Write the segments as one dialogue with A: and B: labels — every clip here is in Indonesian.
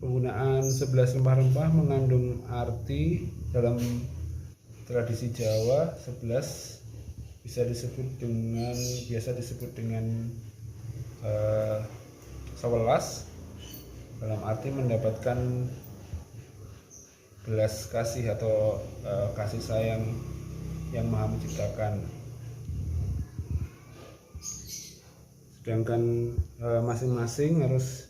A: Penggunaan 11 rempah-rempah mengandung arti dalam tradisi Jawa. 11 biasa disebut dengan 11 dalam arti mendapatkan belas kasih atau kasih sayang yang Maha Menciptakan. Sedangkan masing-masing harus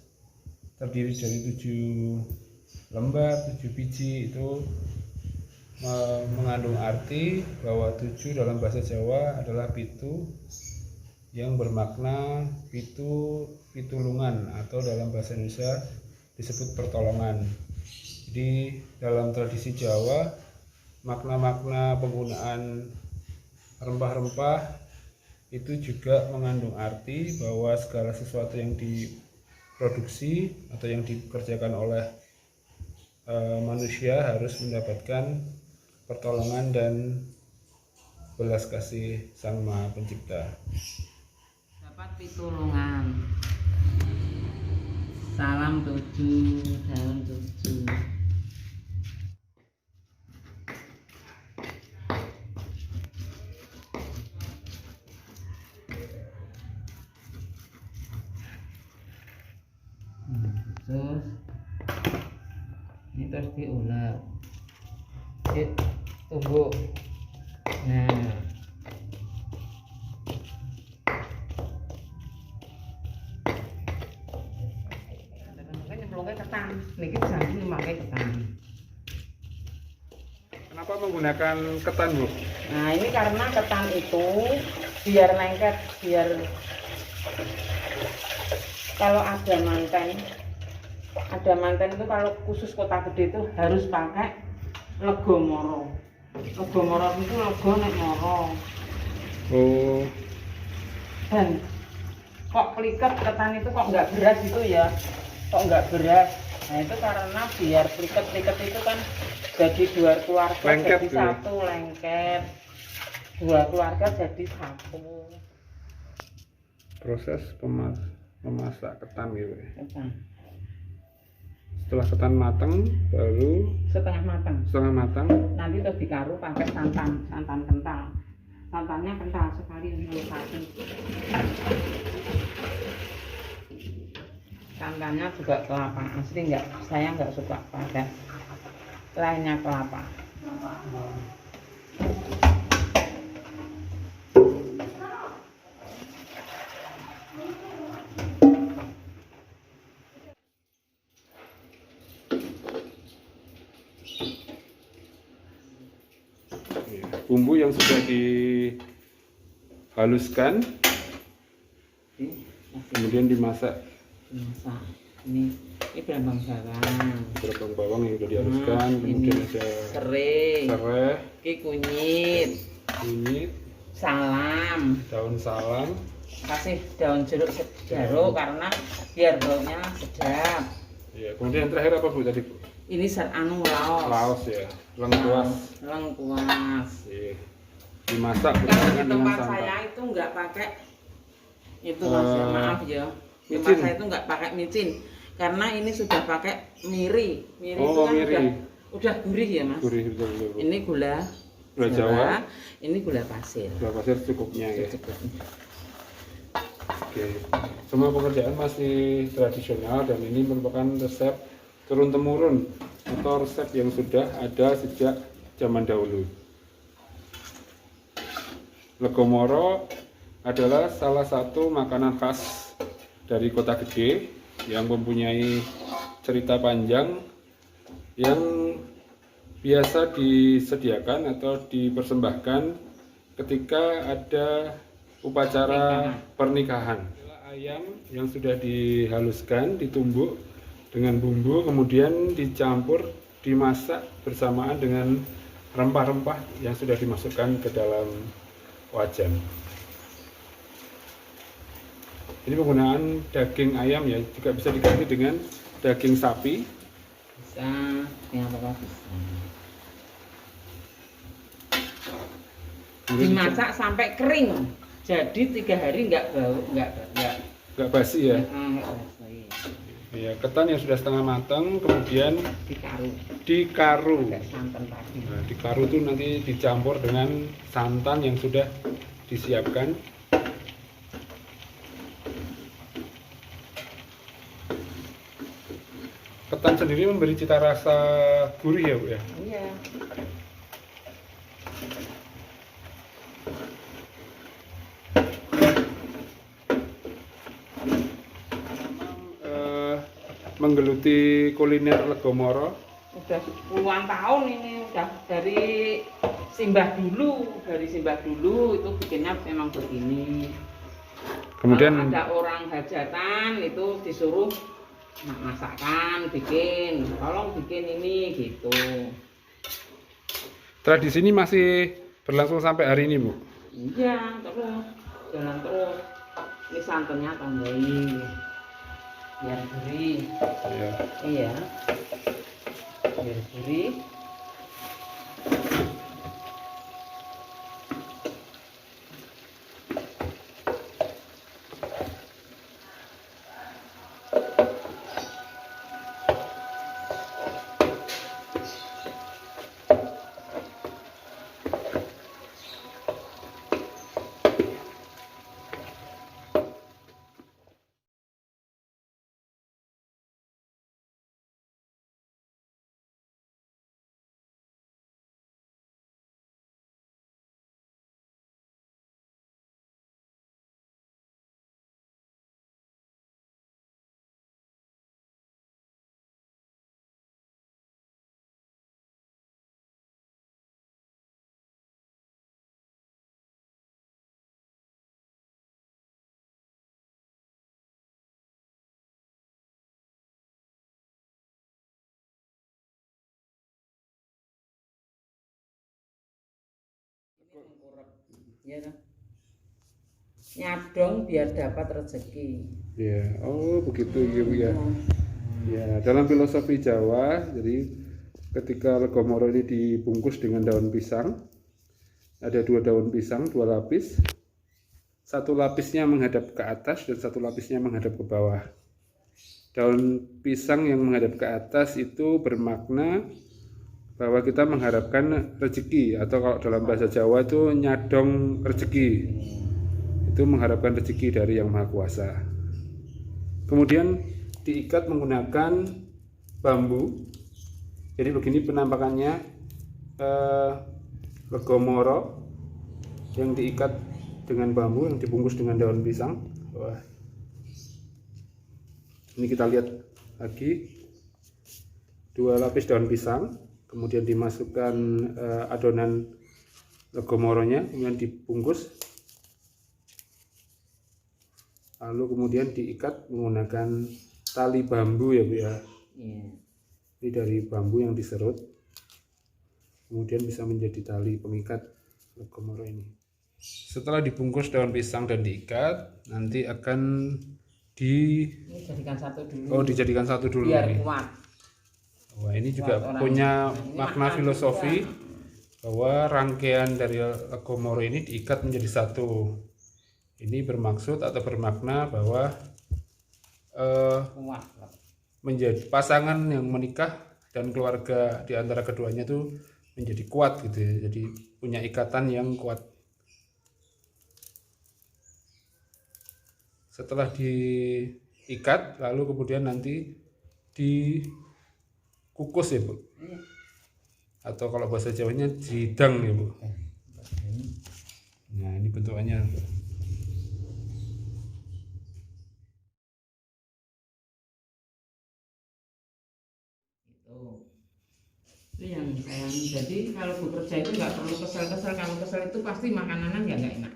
A: terdiri dari 7 lembar, 7 biji. Itu mengandung arti bahwa 7 dalam bahasa Jawa adalah pitu, yang bermakna pitulungan, atau dalam bahasa Indonesia disebut pertolongan. Jadi dalam tradisi Jawa, makna-makna penggunaan rempah-rempah itu juga mengandung arti bahwa segala sesuatu yang diproduksi atau yang dikerjakan oleh manusia harus mendapatkan pertolongan dan belas kasih Sang Maha Pencipta.
B: Dapat pitulungan. Salam 7, daun 7. Terus ini terus diulek, ditumbuk. Nah, nyemplungnya ketan, niki jangan memakai ketan.
A: Kenapa menggunakan ketan, Bu?
B: Nah, ini karena ketan itu biar lengket, biar kalau ada manten itu kalau khusus Kota Gede itu harus pakai lego moro. Lego moro itu lego nek moro.
A: Oh.
B: Dan kok pliket ketan itu kok nggak beras gitu ya? Kok nggak beras? Nah itu karena biar pliket-pliket itu kan jadi 2 keluarga
A: lengket,
B: jadi satu, lengket. 2 keluarga jadi satu.
A: Proses memasak ketan gitu ya.
B: Ketan.
A: Setelah ketan matang, baru
B: Setengah matang. Nanti terus dikaru pakai santan kental. Santannya kental sekali, 0,1. Santannya juga kelapa asli, saya nggak suka pakai lainnya kelapa.
A: Bumbu yang sudah dihaluskan kemudian dimasak.
B: Ini berambang
A: bawang yang sudah dihaluskan, kemudian ada
B: serai, ini kunyit, daun salam, kasih daun jeruk karena biar baunya sedap.
A: Ya, kemudian yang terakhir apa, Bu, tadi?
B: Ini
A: laos ya, lengkuas. Ya. Dimasak
B: kalau di tempat saya itu nggak pakai itu, Mas, maaf ya. Tempat saya itu nggak pakai micin karena ini sudah pakai miri. Itu kan udah gurih ya, Mas.
A: Gurih, betul.
B: Ini gula
A: Jawa,
B: ini gula pasir.
A: Gula pasir cukupnya ya. Oke. Semua pekerjaan masih tradisional dan ini merupakan resep turun-temurun atau resep yang sudah ada sejak zaman dahulu. Lego moro adalah salah satu makanan khas dari Kota Gede yang mempunyai cerita panjang yang biasa disediakan atau dipersembahkan ketika ada upacara pernikahan. Ayam yang sudah dihaluskan, ditumbuk dengan bumbu, kemudian dicampur, dimasak bersamaan dengan rempah-rempah yang sudah dimasukkan ke dalam wajan. Ini penggunaan daging ayam ya, juga bisa diganti dengan daging sapi.
B: Bisa, yang apa bisa. Dimasak sampai kering, jadi 3 hari nggak bau, nggak
A: basi ya. Ya, ketan yang sudah setengah matang kemudian dikaru.
B: Pakai santan tadi.
A: Nah, dikaru itu nanti dicampur dengan santan yang sudah disiapkan. Ketan sendiri memberi cita rasa gurih ya, Bu ya?
B: Iya.
A: Menggeluti kuliner Legomoro
B: Udah puluhan tahun ini, udah dari simbah dulu itu bikinnya memang begini.
A: kemudian
B: kalau ada orang hajatan itu disuruh masakan bikin, tolong bikin ini gitu.
A: tradisi ini masih berlangsung sampai hari ini, Bu?
B: Iya, terus jalan terus. Ini santannya tambahin biar gurih.
A: Ya.
B: Iya, biar gurih. Ya, nyadong biar dapat rezeki.
A: Ya, oh begitu ya, Bu ya. Ya, dalam filosofi Jawa, jadi ketika Legomoro ini dibungkus dengan daun pisang, ada 2 daun pisang, 2 lapis. Satu lapisnya menghadap ke atas dan satu lapisnya menghadap ke bawah. Daun pisang yang menghadap ke atas itu bermakna bahwa kita mengharapkan rezeki, atau kalau dalam bahasa Jawa itu nyadong rezeki. Itu mengharapkan rezeki dari Yang Maha Kuasa. Kemudian diikat menggunakan bambu. Jadi begini penampakannya Legomoro yang diikat dengan bambu yang dibungkus dengan daun pisang. Wah. Ini kita lihat lagi 2 lapis daun pisang, kemudian dimasukkan adonan Legomoronya, kemudian dibungkus, lalu kemudian diikat menggunakan tali bambu ya, Bu ya. Ini dari bambu yang diserut, kemudian bisa menjadi tali pengikat Legomoro ini. Setelah dibungkus daun pisang dan diikat, nanti akan
B: dijadikan satu dulu.
A: Oh, dijadikan satu dulu
B: biar
A: nih.
B: kuat.
A: Wah, ini juga punya makna filosofi bahwa rangkaian dari Legomoro ini diikat menjadi satu. Ini bermaksud atau bermakna bahwa menjadi pasangan yang menikah dan keluarga di antara keduanya itu menjadi kuat gitu ya. Jadi punya ikatan yang kuat. Setelah diikat, lalu kemudian nanti dikukus ya, Bu. Atau kalau bahasa Jawanya didang ya, Bu. Nah, ini bentukannya.
B: Itu yang saya, jadi kalau bekerja itu nggak perlu kesel-kesel. Kalau kesel itu pasti makanannya nggak enak.